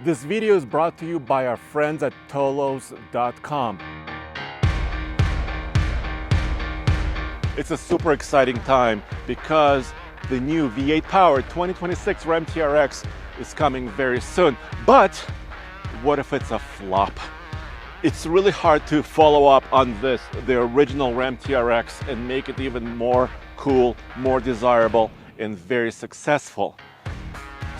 This video is brought to you by our friends at Tolos.com. It's a super exciting time because the new V8 powered 2026 Ram TRX is coming very soon. But what if it's a flop? It's really hard to follow up on the original Ram TRX, and make it even more cool, more desirable, and very successful.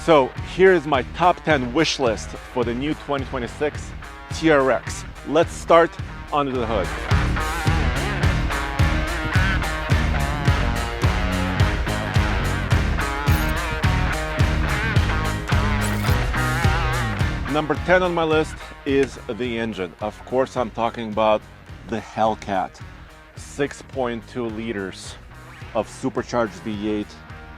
So here's my top 10 wish list for the new 2026 TRX. Let's start under the hood. Number 10 on my list is the engine. Of course, I'm talking about the Hellcat. 6.2 liters of supercharged V8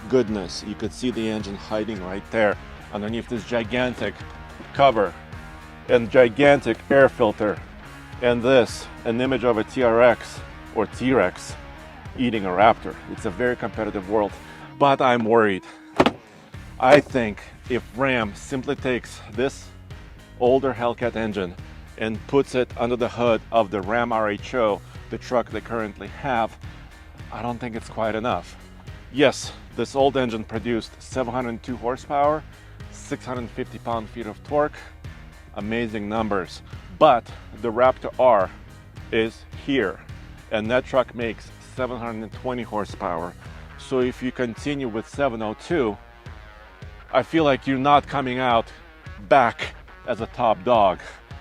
goodness. You could see the engine hiding right there underneath this gigantic cover and gigantic air filter. And this, an image of a TRX or T-Rex eating a raptor. It's a very competitive world, but I'm worried. I think if Ram simply takes this older Hellcat engine and puts it under the hood of the Ram RHO, the truck they currently have, I don't think it's quite enough. Yes, this old engine produced 702 horsepower, 650 pound-feet of torque, amazing numbers. But the Raptor R is here, and that truck makes 720 horsepower. So if you continue with 702, I feel like you're not coming out back as a top dog.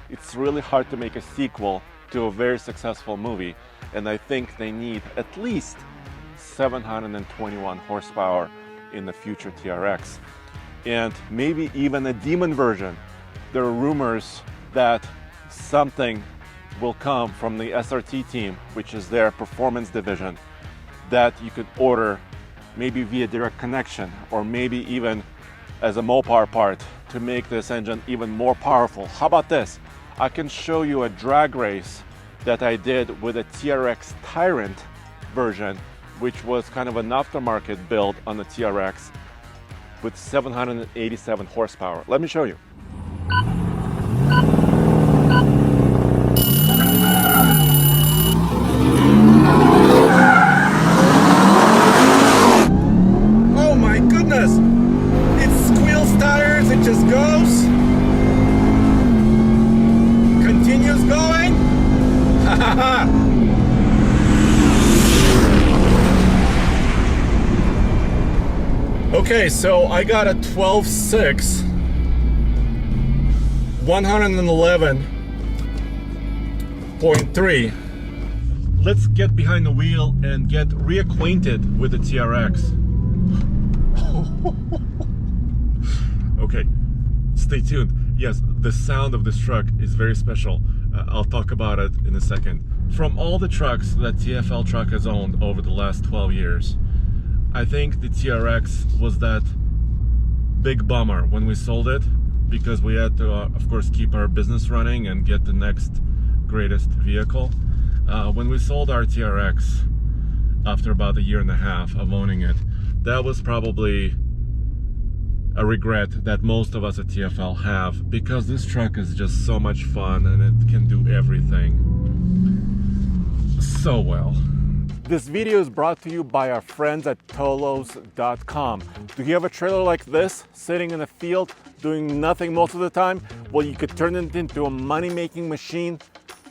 It's really hard to make a sequel to a very successful movie, and I think they need at least 721 horsepower in the future TRX, and maybe even a demon version. There are rumors that something will come from the SRT team, which is their performance division, that you could order maybe via direct connection or maybe even as a Mopar part to make this engine even more powerful. How about this? I can show you a drag race that I did with a TRX Tyrant version, which was kind of an aftermarket build on the TRX with 787 horsepower. Let me show you. Oh my goodness! It squeals tires, it just goes. Continues going. Ha ha ha! Okay, so I got a 12.6, 111.3. Let's get behind the wheel and get reacquainted with the TRX. Okay, stay tuned. Yes, the sound of this truck is very special. I'll talk about it in a second. From all the trucks that TFL Truck has owned over the last 12 years, I think the TRX was that big bummer when we sold it, because we had to, of course, keep our business running and get the next greatest vehicle. When we sold our TRX after about a year and a half of owning it, that was probably a regret that most of us at TFL have, because this truck is just so much fun and it can do everything so well. This video is brought to you by our friends at Tolos.com. Do you have a trailer like this sitting in a field doing nothing most of the time? Well, you could turn it into a money-making machine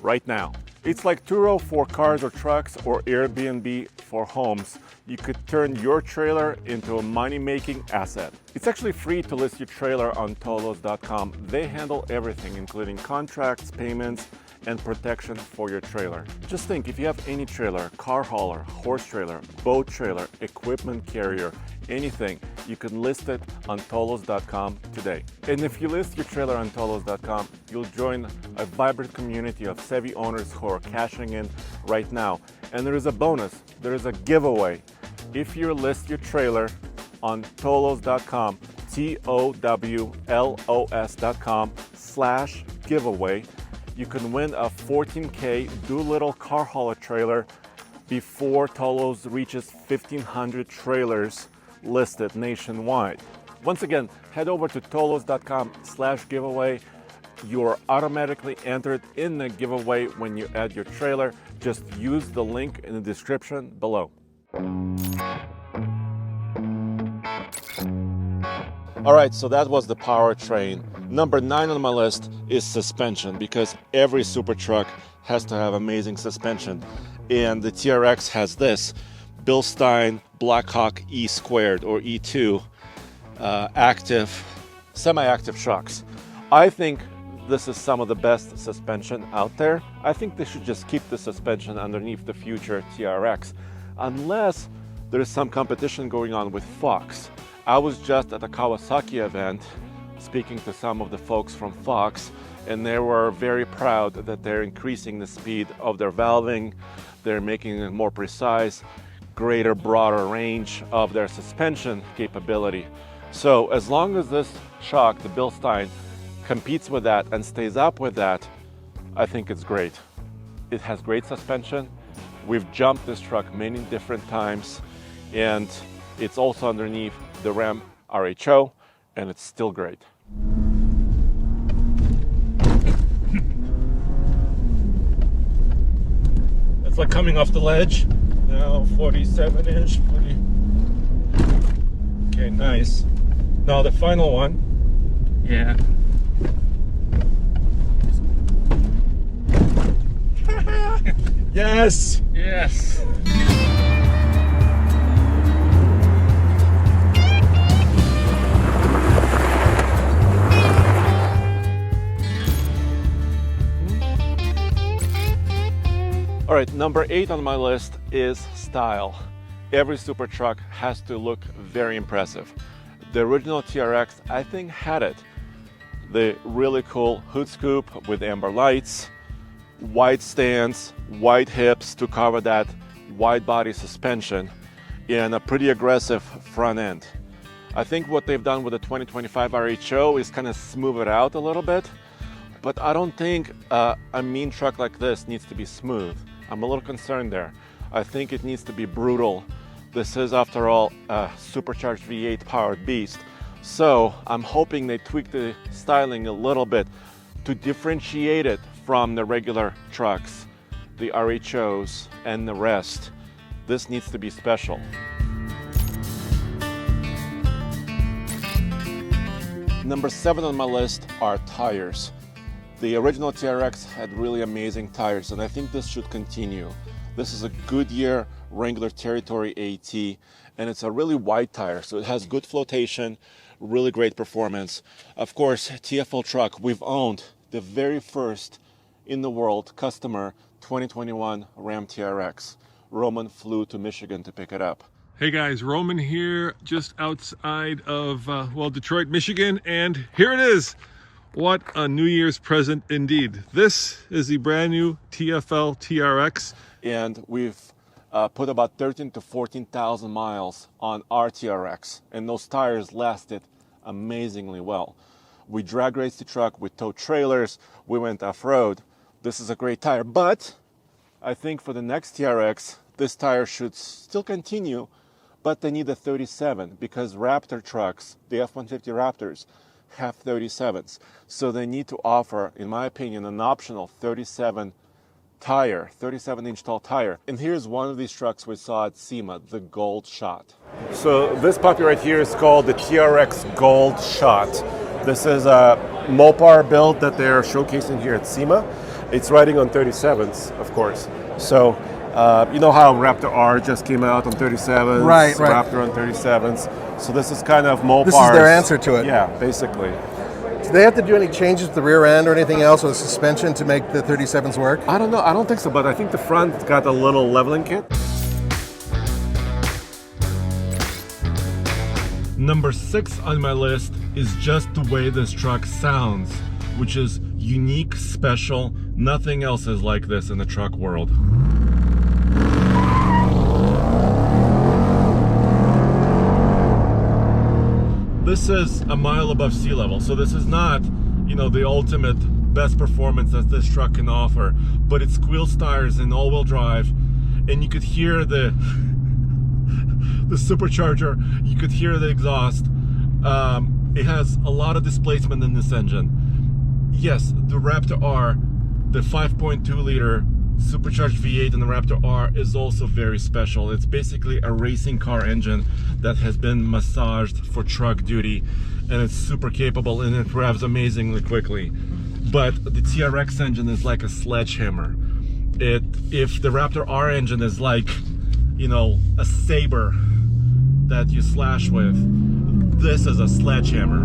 right now. It's like Turo for cars or trucks, or Airbnb for homes. You could turn your trailer into a money-making asset. It's actually free to list your trailer on Tolos.com. They handle everything, including contracts, payments, and protection for your trailer. Just think, if you have any trailer, car hauler, horse trailer, boat trailer, equipment carrier, anything, you can list it on Tolos.com today. And if you list your trailer on Tolos.com, you'll join a vibrant community of savvy owners who are cashing in right now. And there is a bonus, there is a giveaway. If you list your trailer on Tolos.com, TOWLOS.com/giveaway, you can win a 14K Doolittle car hauler trailer before Tolos reaches 1,500 trailers listed nationwide. Once again, head over to tolos.com/giveaway. You're automatically entered in the giveaway when you add your trailer. Just use the link in the description below. All right, so that was the powertrain. Number 9 on my list is suspension, because every super truck has to have amazing suspension. And the TRX has this Bilstein Blackhawk E² or E2 active, semi-active shocks. I think this is some of the best suspension out there. I think they should just keep the suspension underneath the future TRX, unless there's some competition going on with Fox. I was just at a Kawasaki event speaking to some of the folks from Fox, and they were very proud that they're increasing the speed of their valving. They're making it more precise, greater, broader range of their suspension capability. So as long as this shock, the Bilstein, competes with that and stays up with that, I think it's great. It has great suspension. We've jumped this truck many different times, and it's also underneath the Ram RHO, and it's still great. It's like coming off the ledge. Now 47-inch. Okay, nice. Now the final one. Yeah. Yes! Yes! All right, number 8 on my list is style. Every super truck has to look very impressive. The original TRX, I think, had it. The really cool hood scoop with amber lights, wide stands, wide hips to cover that wide body suspension, and a pretty aggressive front end. I think what they've done with the 2025 RHO is kind of smooth it out a little bit, but I don't think a mean truck like this needs to be smooth. I'm a little concerned there. I think it needs to be brutal. This is, after all, a supercharged V8 powered beast. So I'm hoping they tweak the styling a little bit to differentiate it from the regular trucks, the RHOs, and the rest. This needs to be special. Number 7 on my list are tires. The original TRX had really amazing tires, and I think this should continue. This is a Goodyear Wrangler Territory AT, and it's a really wide tire, so it has good flotation, really great performance. Of course, TFL truck, we've owned the very first in the world customer 2021 Ram TRX. Roman flew to Michigan to pick it up. Hey guys, Roman here, just outside of, Detroit, Michigan, and here it is. What a New Year's present indeed. This is the brand new TFL TRX. And we've put about 13 to 14,000 miles on our TRX, and those tires lasted amazingly well. We drag raced the truck, we towed trailers, we went off-road. This is a great tire, but I think for the next TRX, this tire should still continue, but they need a 37, because Raptor trucks, the F-150 Raptors, have 37s. So they need to offer, in my opinion, an optional 37 tire, 37-inch tall tire. And here's one of these trucks we saw at SEMA, the Gold Shot. So this puppy right here is called the TRX Gold Shot. This is a Mopar build that they're showcasing here at SEMA. It's riding on 37s, of course. So you know how Raptor R just came out on 37s, right. Raptor on 37s. So this is kind of Mopar's. This is their answer to it. Yeah, basically. Do they have to do any changes to the rear end or anything else with the suspension to make the 37s work? I don't know. I don't think so, but I think the front got a little leveling kit. Number 6 on my list is just the way this truck sounds, which is unique, special. Nothing else is like this in the truck world. This is a mile above sea level, so this is not, the ultimate best performance that this truck can offer, but it squeals tires in all-wheel drive, and you could hear the supercharger, you could hear the exhaust. It has a lot of displacement in this engine. Yes, the Raptor R, the 5.2 liter supercharged V8 in the Raptor R is also very special. It's basically a racing car engine that has been massaged for truck duty, and it's super capable and it revs amazingly quickly. But the TRX engine is like a sledgehammer. If the Raptor R engine is like, you know, a saber that you slash with, this is a sledgehammer.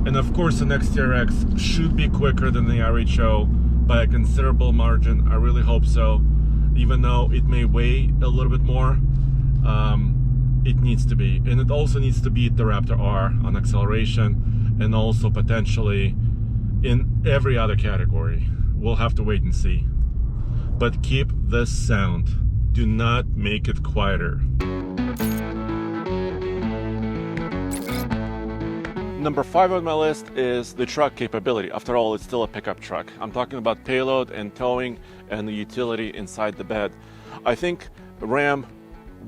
And of course the next TRX should be quicker than the RHO by a considerable margin. I really hope so. Even though it may weigh a little bit more, it needs to be. And it also needs to beat the Raptor R on acceleration and also potentially in every other category. We'll have to wait and see. But keep this sound. Do not make it quieter. Number 5 on my list is the truck capability. After all, it's still a pickup truck. I'm talking about payload and towing and the utility inside the bed. I think Ram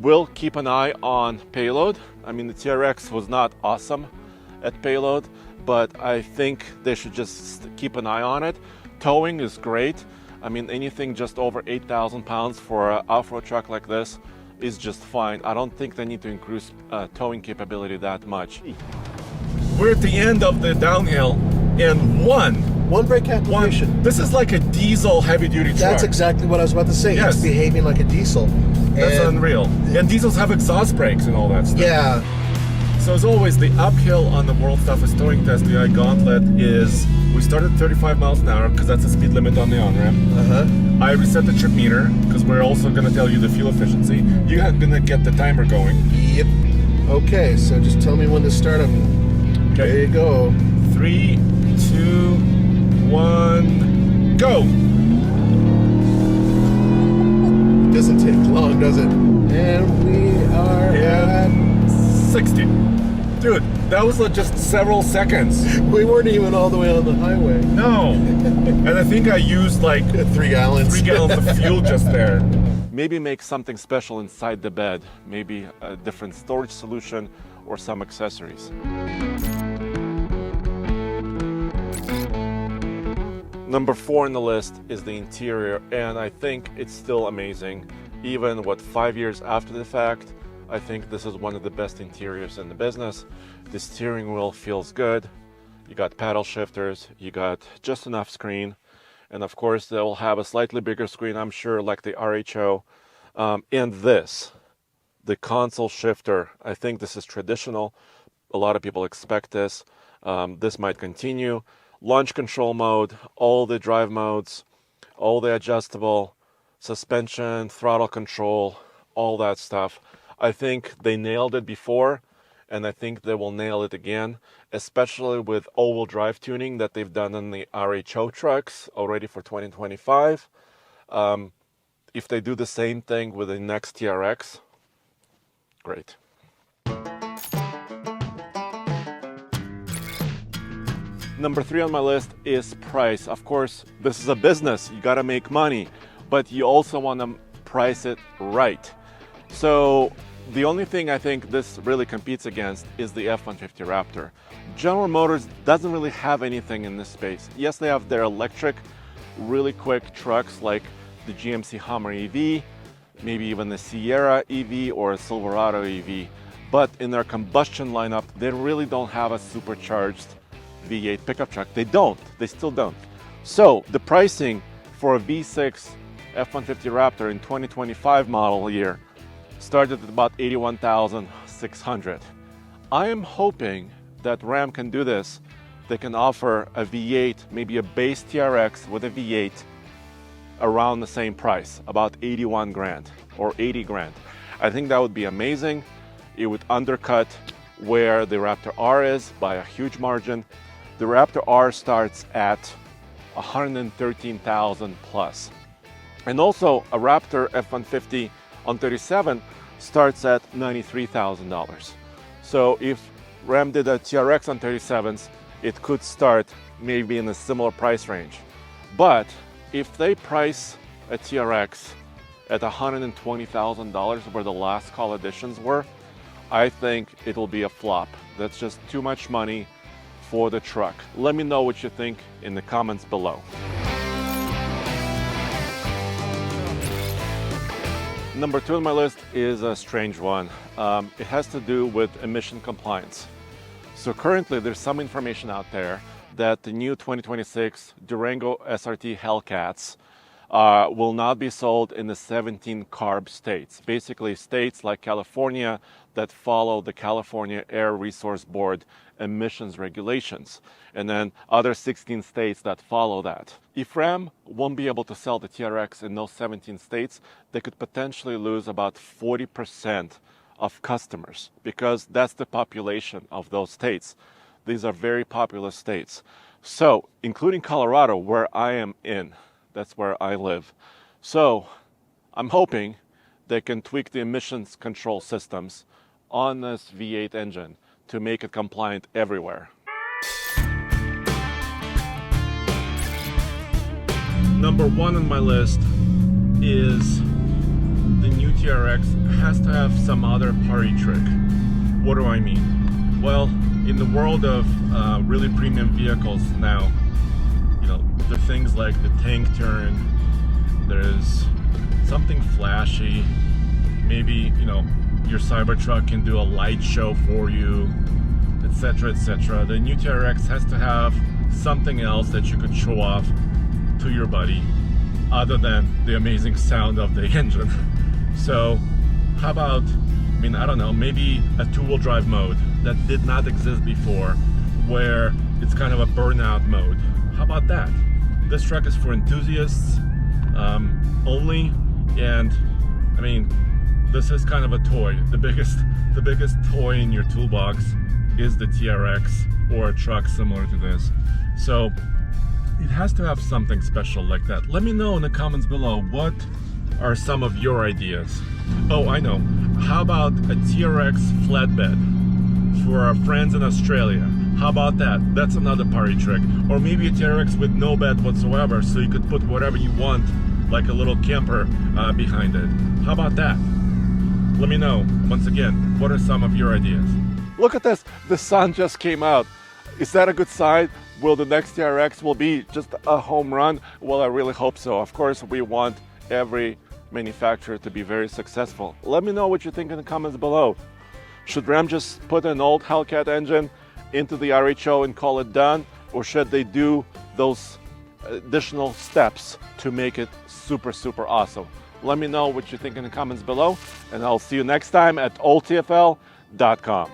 will keep an eye on payload. I mean, the TRX was not awesome at payload, but I think they should just keep an eye on it. Towing is great. I mean, anything just over 8,000 pounds for an off-road truck like this is just fine. I don't think they need to increase towing capability that much. We're at the end of the downhill, and one brake application. This is like a diesel heavy-duty truck. That's exactly what I was about to say. Yes. It's behaving like a diesel. That's unreal. And diesels have exhaust brakes and all that stuff. Yeah. So as always, the uphill on the World's Toughest Towing Test, the Gauntlet, is we started 35 miles an hour because that's the speed limit on the on-ramp. I reset the trip meter because we're also going to tell you the fuel efficiency. You're going to get the timer going. Yep. Okay, so just tell me when to start them. Okay. There you go. 3, 2, 1, go! It doesn't take long, does it? And we are at 60. Dude, that was just several seconds. We weren't even all the way on the highway. No. And I think I used like 3 gallons. 3 gallons of fuel just there. Maybe make something special inside the bed. Maybe a different storage solution or some accessories. Number 4 on the list is the interior, and I think it's still amazing. Even 5 years after the fact, I think this is one of the best interiors in the business. The steering wheel feels good. You got paddle shifters, you got just enough screen, and of course they will have a slightly bigger screen, I'm sure, like the RHO. And the console shifter, I think this is traditional. A lot of people expect this. This might continue. Launch control mode, all the drive modes, all the adjustable suspension, throttle control, all that stuff. I think they nailed it before, and I think they will nail it again, especially with all-wheel drive tuning that they've done on the RHO trucks already for 2025. If they do the same thing with the next TRX, great. Number 3 on my list is price. Of course, this is a business. You gotta make money, but you also want to price it right. So the only thing I think this really competes against is the F-150 Raptor. General Motors doesn't really have anything in this space. Yes, they have their electric, really quick trucks like the GMC Hummer EV, maybe even the Sierra EV or a Silverado EV, but in their combustion lineup, they really don't have a supercharged V8 pickup truck. They still don't. So the pricing for a V6 F-150 Raptor in 2025 model year started at about $81,600. I am hoping that Ram can do this. They can offer a V8, maybe a base TRX with a V8 around the same price, about 81 grand or 80 grand. I think that would be amazing. It would undercut where the Raptor R is by a huge margin. The Raptor R starts at 113,000 plus. And also a Raptor F-150 on 37 starts at $93,000. So if Ram did a TRX on 37s, it could start maybe in a similar price range. But if they price a TRX at $120,000 where the last call editions were, I think it'll be a flop. That's just too much money for the truck. Let me know what you think in the comments below. Number 2 on my list is a strange one. It has to do with emission compliance. So currently there's some information out there that the new 2026 Durango SRT Hellcats will not be sold in the 17 CARB states. Basically states like California that follow the California Air Resource Board emissions regulations, and then other 16 states that follow that. If Ram won't be able to sell the TRX in those 17 states, they could potentially lose about 40% of customers because that's the population of those states. These are very populous states. So, including Colorado, where I am in, that's where I live. So, I'm hoping they can tweak the emissions control systems on this V8 engine to make it compliant everywhere. Number 1 on my list is the new TRX has to have some other party trick. What do I mean? Well, in the world of really premium vehicles now, you know, there are things like the tank turn, there's something flashy, maybe, you know, your Cybertruck can do a light show for you, etc., etc. The new TRX has to have something else that you could show off to your buddy other than the amazing sound of the engine. So how about, I mean, I don't know, maybe a two-wheel drive mode that did not exist before, where it's kind of a burnout mode. How about that? This truck is for enthusiasts only, and I mean, this is kind of a toy. The biggest toy in your toolbox is the TRX or a truck similar to this. So it has to have something special like that. Let me know in the comments below, what are some of your ideas? Oh, I know. How about a TRX flatbed for our friends in Australia? How about that? That's another party trick. Or maybe a TRX with no bed whatsoever, so you could put whatever you want, like a little camper behind it. How about that? Let me know, once again, what are some of your ideas? Look at this, the sun just came out. Is that a good sign? Will the next TRX will be just a home run? Well, I really hope so. Of course, we want every manufacturer to be very successful. Let me know what you think in the comments below. Should Ram just put an old Hellcat engine into the RHO and call it done? Or should they do those additional steps to make it super, super awesome? Let me know what you think in the comments below, and I'll see you next time at oldtfl.com.